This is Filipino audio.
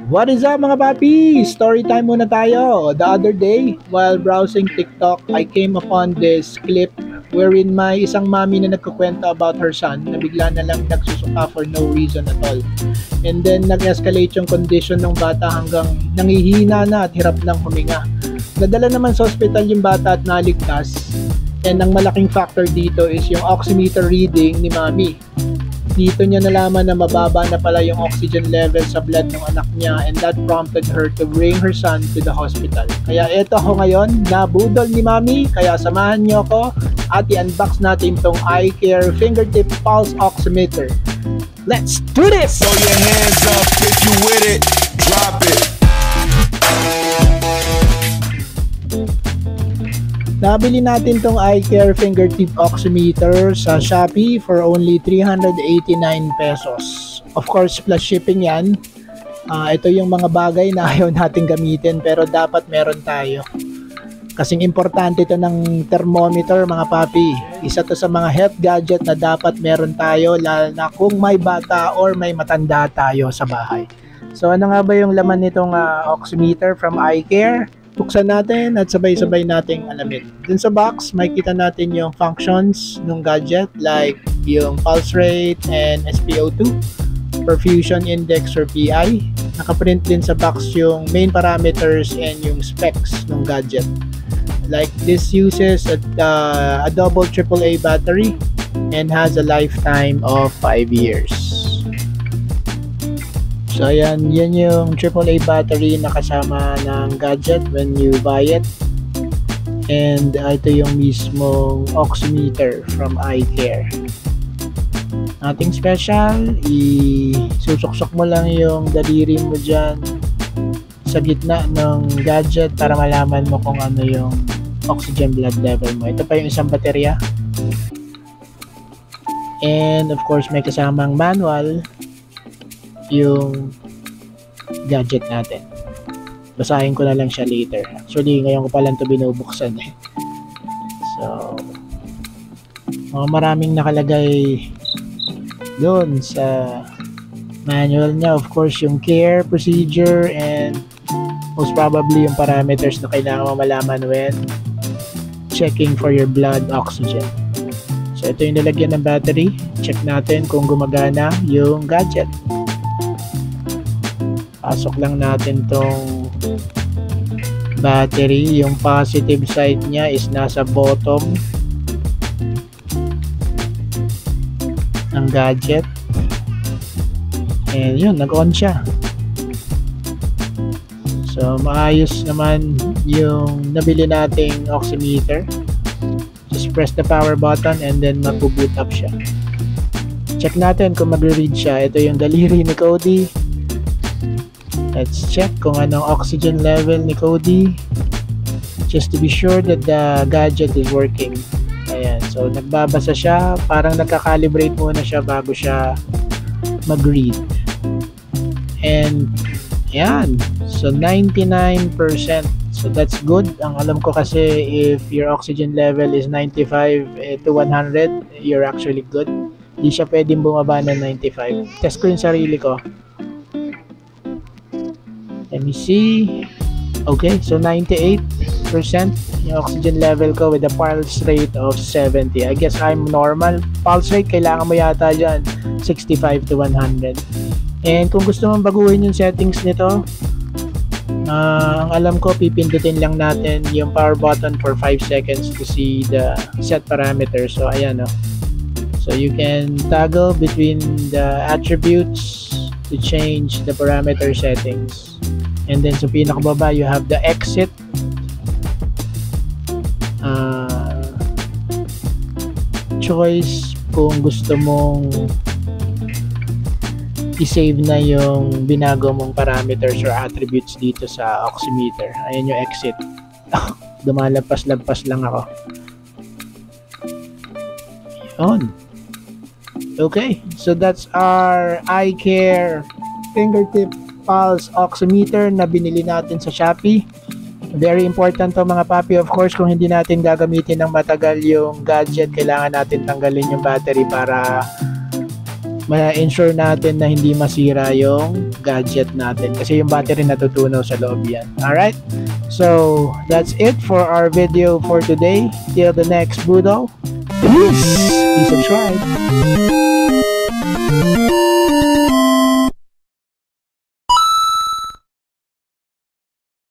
What is up mga papi? Story time muna tayo. The other day, while browsing TikTok, I came upon this clip wherein may isang mami na nagkukwento about her son na bigla na lang nagsusuka for no reason at all. And then nag-escalate yung condition ng bata hanggang nangihina na at hirap nang huminga. Nadala naman sa ospital yung bata at naligtas. And ang malaking factor dito is yung oximeter reading ni mami. Dito niya nalaman na mababa na pala yung oxygen level sa blood ng anak niya, and that prompted her to bring her son to the hospital. Kaya eto ako ngayon, nabudol ni mami, kaya samahan niyo ako at i-unbox natin tong iCare Fingertip Pulse Oximeter. Let's do this! Throw your hands up if you with it, drop it. Nabili natin tong iCare Fingertip Oximeter sa Shopee for only 389 pesos. Of course, plus shipping yan. Ito yung mga bagay na ayaw natin gamitin pero dapat meron tayo. Kasing importante ito ng thermometer mga papi. Isa to sa mga health gadget na dapat meron tayo lalo na kung may bata or may matanda tayo sa bahay. So ano nga ba yung laman nitong oximeter from iCare? Buksan natin at sabay-sabay nating alamin. Dun sa box, makikita natin yung functions ng gadget like yung pulse rate and SpO2, perfusion index or PI. Nakaprint din sa box yung main parameters and yung specs ng gadget. Like this uses a double AAA battery and has a lifetime of 5 years. So ayan, yan yung AAA battery na kasama ng gadget when you buy it. And ito yung mismong oximeter from iCare. Nothing special, isusok-sok mo lang yung daliri mo dyan sa gitna ng gadget para malaman mo kung ano yung oxygen blood level mo. Ito pa yung isang baterya. And of course may kasamang manual yung gadget natin. Basahin ko na lang siya later. Actually, ngayon ko pa lang ito binubuksan eh. So, maraming nakalagay doon sa manual niya. Of course, yung care, procedure, and most probably yung parameters na kailangan mo malaman when checking for your blood oxygen. So, ito yung nilagyan ng battery. Check natin kung gumagana yung gadget. Pasok lang natin tong battery. Yung positive side niya is nasa bottom ng gadget. And yun, nag-on siya. So, maayos naman yung nabili nating oximeter. Just press the power button and then mag-boot up siya. Check natin kung mag-read siya. Ito yung daliri ni Cody. Let's check kung anong oxygen level ni Cody just to be sure that the gadget is working. Ayan, so nagbabasa siya, parang nagka-calibrate muna siya bago siya mag-read. And ayan, so 99%. So that's good. Ang alam ko kasi if your oxygen level is 95 to 100, you're actually good. Hindi siya pwedeng bumaba ng 95. Test ko yung sarili ko. Let me see. Okay, so 98% yung oxygen level ko with a pulse rate of 70. I guess I'm normal. Pulse rate, kailangan mo yata dyan 65 to 100. And kung gusto mong baguhin yung settings nito, ang alam ko, pipindutin lang natin yung power button for 5 seconds to see the set parameters. So, ayan o. So, you can toggle between the attributes to change the parameter settings. And then sa pinakababa, you have the exit. Choice kung gusto mong i-save na yung binago mong parameters or attributes dito sa oximeter. Ayan yung exit. Dumalagpas-lagpas lang ako. Yun. Okay, so that's our iCare Fingertip Pulse Oximeter na binili natin sa Shopee. Very important to mga papi. Of course, kung hindi natin gagamitin ng matagal yung gadget, kailangan natin tanggalin yung battery para ma-ensure natin na hindi masira yung gadget natin kasi yung battery natutunaw sa loob yan. Alright? So, that's it for our video for today. Till the next Boodle. Peace! Please subscribe.